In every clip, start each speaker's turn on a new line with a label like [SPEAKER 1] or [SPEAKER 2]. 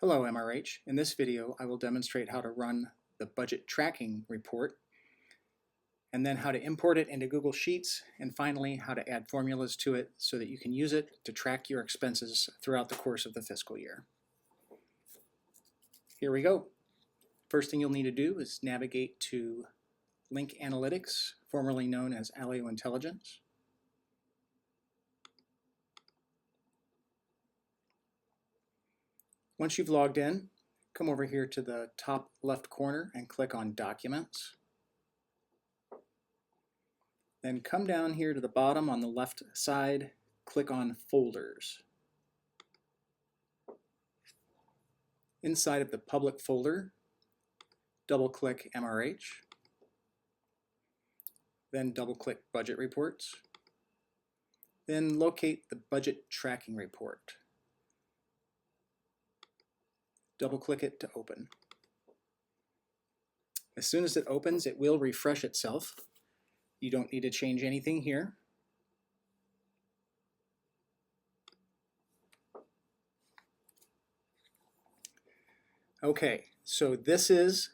[SPEAKER 1] Hello MRH. In this video I will demonstrate how to run the budget tracking report and then how to import it into Google Sheets, and finally how to add formulas to it so that you can use it to track your expenses throughout the course of the fiscal year. Here we go. First thing you'll need to do is navigate to Link Analytics, formerly known as Alio Intelligence. Once you've logged in, come over here to the top left corner and click on Documents. Then come down here to the bottom on the left side, click on Folders. Inside of the public folder, double-click MRH, then double-click Budget Reports, then locate the Budget Tracking Report. Double-click it to open. As soon as it opens, it will refresh itself. You don't need to change anything here. Okay, so this is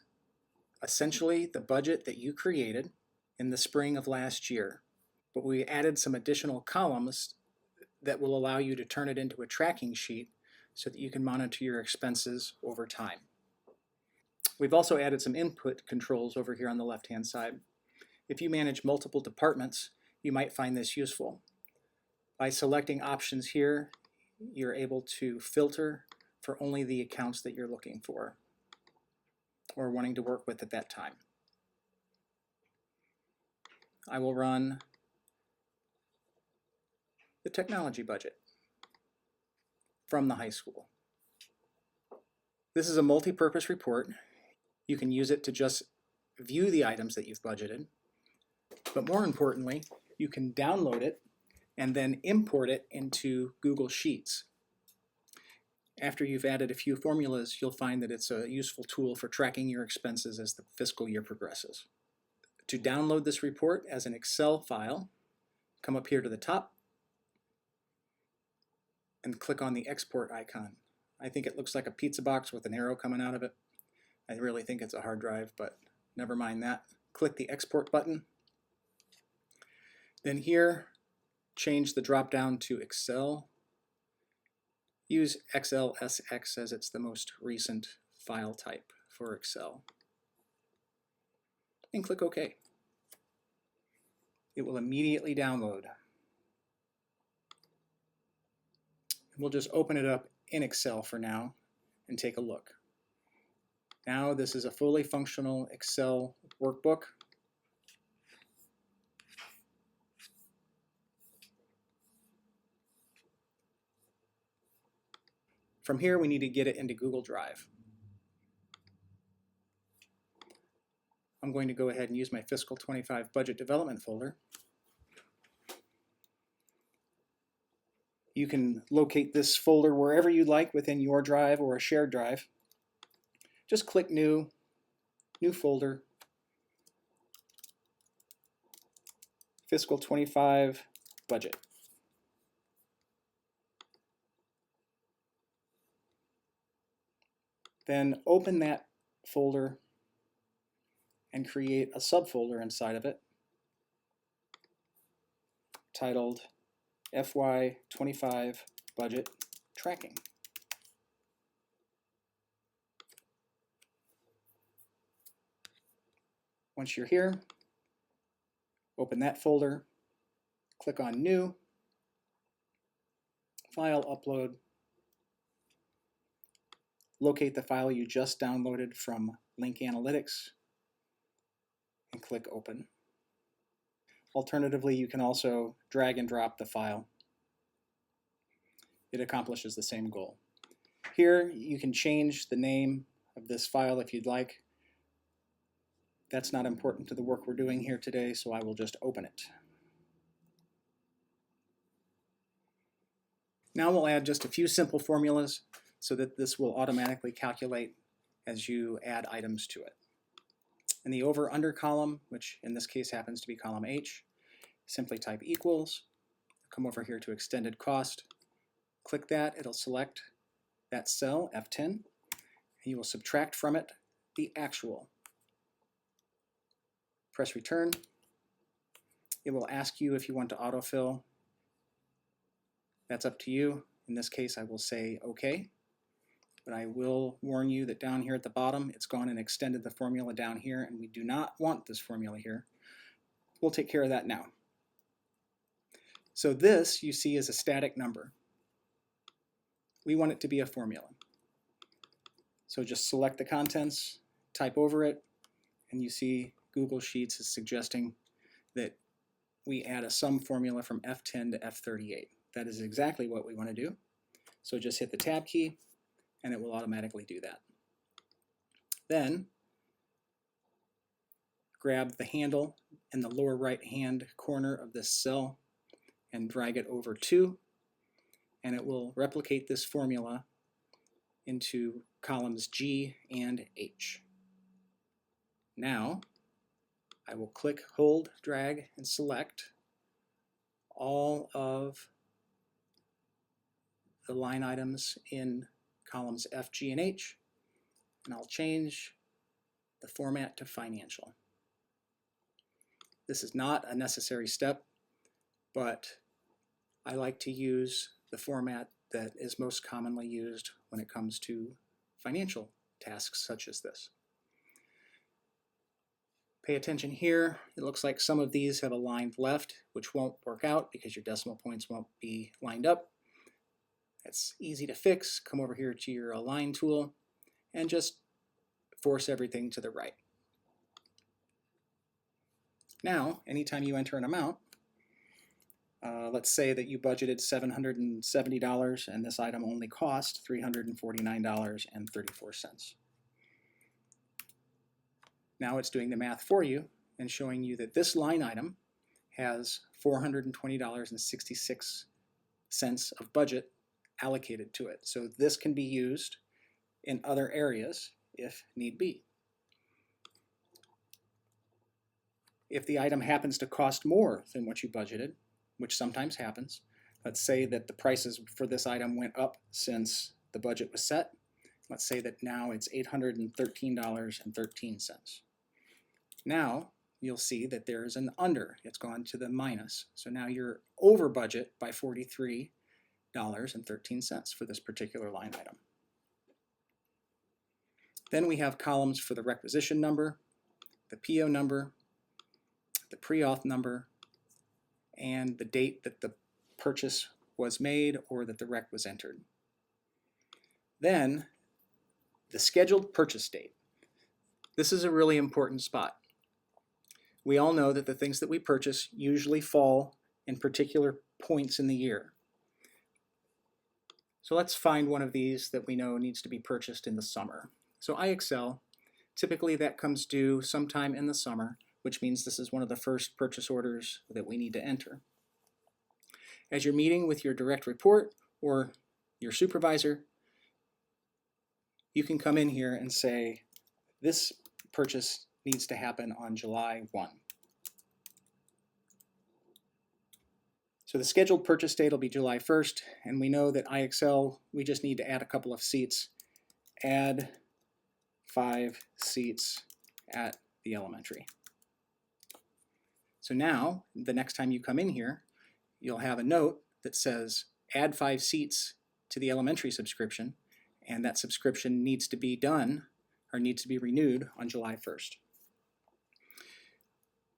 [SPEAKER 1] essentially the budget that you created in the spring of last year, but we added some additional columns that will allow you to turn it into a tracking sheet so that you can monitor your expenses over time. We've also added some input controls over here on the left-hand side. If you manage multiple departments, you might find this useful. By selecting options here, you're able to filter for only the accounts that you're looking for or wanting to work with at that time. I will run the technology budget from the high school. This is a multi-purpose report. You can use it to just view the items that you've budgeted, but more importantly, you can download it and then import it into Google Sheets. After you've added a few formulas, you'll find that it's a useful tool for tracking your expenses as the fiscal year progresses. To download this report as an Excel file, come up here to the top and click on the export icon. I think it looks like a pizza box with an arrow coming out of it. I really think it's a hard drive, but never mind that. Click the export button. Then here, change the drop down to Excel. Use XLSX as it's the most recent file type for Excel. And click OK. It will immediately download. We'll just open it up in Excel for now and take a look. Now this is a fully functional Excel workbook. From here, we need to get it into Google Drive. I'm going to go ahead and use my Fiscal 25 Budget Development folder. You can locate this folder wherever you'd like within your drive or a shared drive. Just click New, New Folder, Fiscal 25 Budget. Then open that folder and create a subfolder inside of it titled FY25 Budget Tracking. Once you're here, open that folder, click on New, File Upload, locate the file you just downloaded from Link Analytics, and click Open. Alternatively, you can also drag and drop the file. It accomplishes the same goal. Here, you can change the name of this file if you'd like. That's not important to the work we're doing here today, so I will just open it. Now we'll add just a few simple formulas so that this will automatically calculate as you add items to it. In the over-under column, which in this case happens to be column H, simply type equals, come over here to extended cost, click that, it'll select that cell, F10, and you will subtract from it the actual. Press return. It will ask you if you want to autofill. That's up to you. In this case, I will say OK. But I will warn you that down here at the bottom, it's gone and extended the formula down here, and we do not want this formula here. We'll take care of that now. So this, you see, is a static number. We want it to be a formula. So just select the contents, type over it, and you see Google Sheets is suggesting that we add a sum formula from F10 to F38. That is exactly what we want to do. So just hit the Tab key, and it will automatically do that. Then grab the handle in the lower right-hand corner of this cell and drag it over 2, and it will replicate this formula into columns G and H. Now, I will click, hold, drag, and select all of the line items in columns F, G, and H, and I'll change the format to financial. This is not a necessary step, but I like to use the format that is most commonly used when it comes to financial tasks such as this. Pay attention here. It looks like some of these have aligned left, which won't work out because your decimal points won't be lined up. It's easy to fix. Come over here to your Align tool and just force everything to the right. Now, anytime you enter an amount, let's say that you budgeted $770 and this item only cost $349.34. Now it's doing the math for you and showing you that this line item has $420.66 of budget allocated to it. So this can be used in other areas if need be. If the item happens to cost more than what you budgeted, which sometimes happens, let's say that the prices for this item went up since the budget was set. Let's say that now it's $813.13. Now you'll see that there's an under. It's gone to the minus. So now you're over budget by $43.13 for this particular line item. Then we have columns for the requisition number, the PO number, the pre-auth number, and the date that the purchase was made or that the rec was entered. Then the scheduled purchase date. This is a really important spot. We all know that the things that we purchase usually fall in particular points in the year. So let's find one of these that we know needs to be purchased in the summer. So IXL, typically that comes due sometime in the summer, which means this is one of the first purchase orders that we need to enter. As you're meeting with your direct report or your supervisor, you can come in here and say, this purchase needs to happen on July 1. So the scheduled purchase date will be July 1st, and we know that IXL, we just need to add a couple of seats. Add 5 seats at the elementary. So now, the next time you come in here, you'll have a note that says, add 5 seats to the elementary subscription, and that subscription needs to be done, or needs to be renewed on July 1st.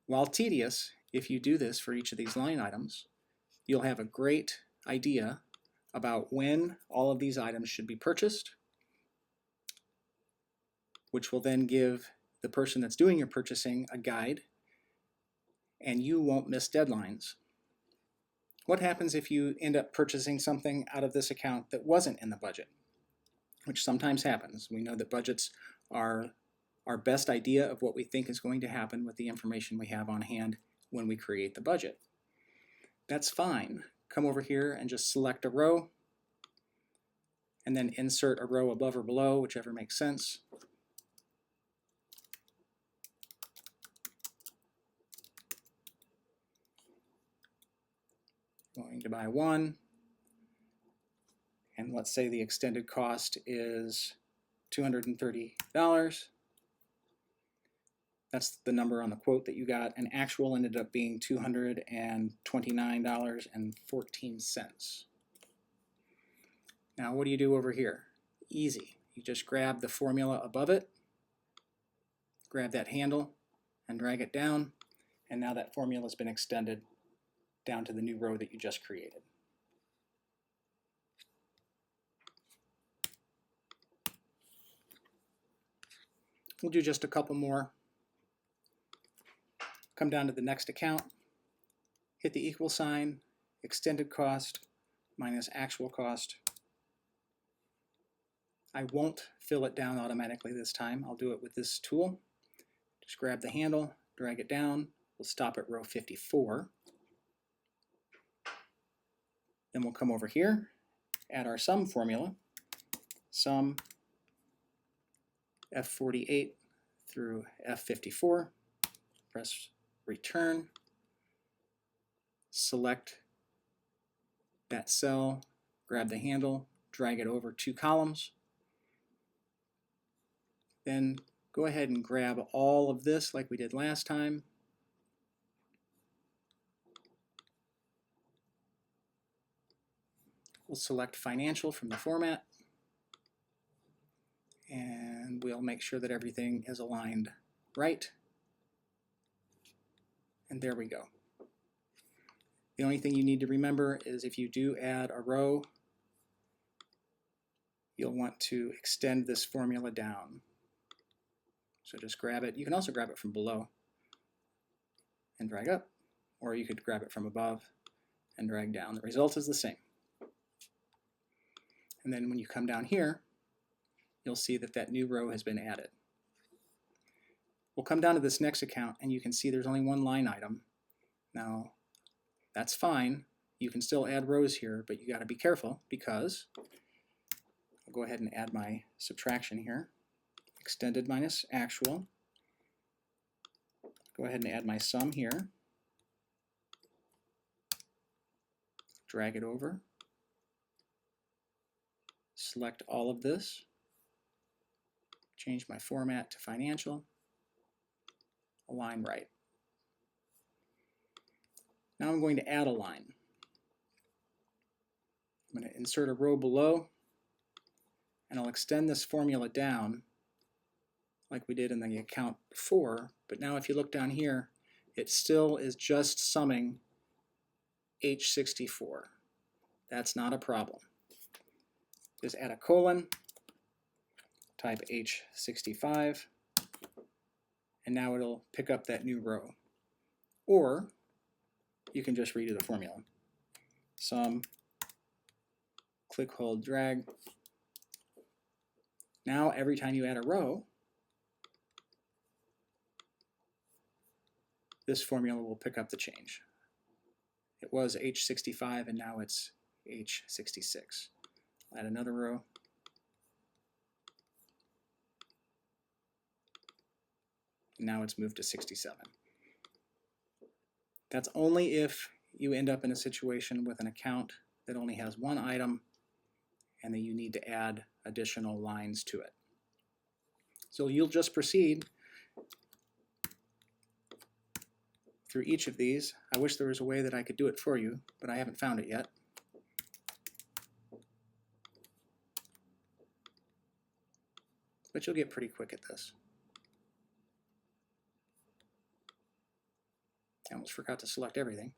[SPEAKER 1] While tedious, if you do this for each of these line items, you'll have a great idea about when all of these items should be purchased, which will then give the person that's doing your purchasing a guide, and you won't miss deadlines. What happens if you end up purchasing something out of this account that wasn't in the budget? Which sometimes happens. We know that budgets are our best idea of what we think is going to happen with the information we have on hand when we create the budget. That's fine. Come over here and just select a row, and then insert a row above or below, whichever makes sense. Going to buy 1, and let's say the extended cost is $230. That's the number on the quote that you got, and actual ended up being $229.14. Now what do you do over here? Easy. You just grab the formula above it, grab that handle, and drag it down, and now that formula has been extended down to the new row that you just created. We'll do just a couple more. Come down to the next account, hit the equal sign, extended cost minus actual cost. I won't fill it down automatically this time. I'll do it with this tool. Just grab the handle, drag it down. We'll stop at row 54. Then we'll come over here, add our sum formula, sum F48 through F54, press return, select that cell, grab the handle, drag it over 2 columns, then go ahead and grab all of this like we did last time. We'll select financial from the format, and we'll make sure that everything is aligned right. And there we go. The only thing you need to remember is if you do add a row, you'll want to extend this formula down. So just grab it. You can also grab it from below and drag up, or you could grab it from above and drag down. The result is the same. And then when you come down here, you'll see that that new row has been added. We'll come down to this next account, and you can see there's only one line item. Now, that's fine. You can still add rows here, but you got to be careful because I'll go ahead and add my subtraction here. Extended minus actual. Go ahead and add my sum here. Drag it over. Select all of this. Change my format to financial. Align right. Now I'm going to add a line. I'm going to insert a row below, and I'll extend this formula down like we did in the account before, but now if you look down here, it still is just summing H64. That's not a problem. Just add a colon, type H65, and now it'll pick up that new row. Or you can just redo the formula. Sum, click, hold, drag. Now every time you add a row, this formula will pick up the change. It was H65 and now it's H66. I'll add another row. And now it's moved to 67. That's only if you end up in a situation with an account that only has one item and then you need to add additional lines to it. So you'll just proceed through each of these. I wish there was a way that I could do it for you, but I haven't found it yet. But you'll get pretty quick at this. I almost forgot to select everything.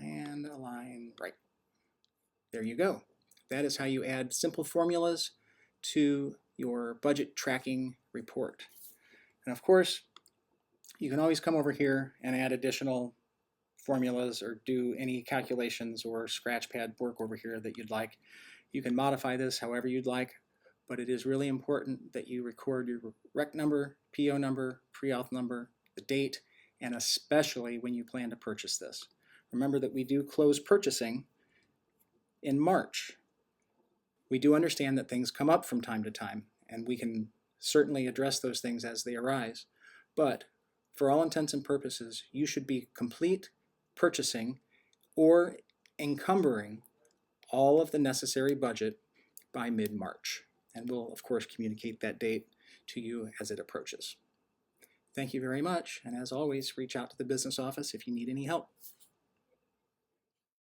[SPEAKER 1] And align right. There you go. That is how you add simple formulas to your budget tracking report. And of course, you can always come over here and add additional formulas or do any calculations or scratchpad work over here that you'd like. You can modify this however you'd like, but it is really important that you record your rec number, PO number, pre-auth number, the date, and especially when you plan to purchase this. Remember that we do close purchasing in March. We do understand that things come up from time to time, and we can certainly address those things as they arise. But for all intents and purposes, you should be complete purchasing or encumbering all of the necessary budget by mid-March. And we'll, of course, communicate that date to you as it approaches. Thank you very much, and as always, reach out to the business office if you need any help.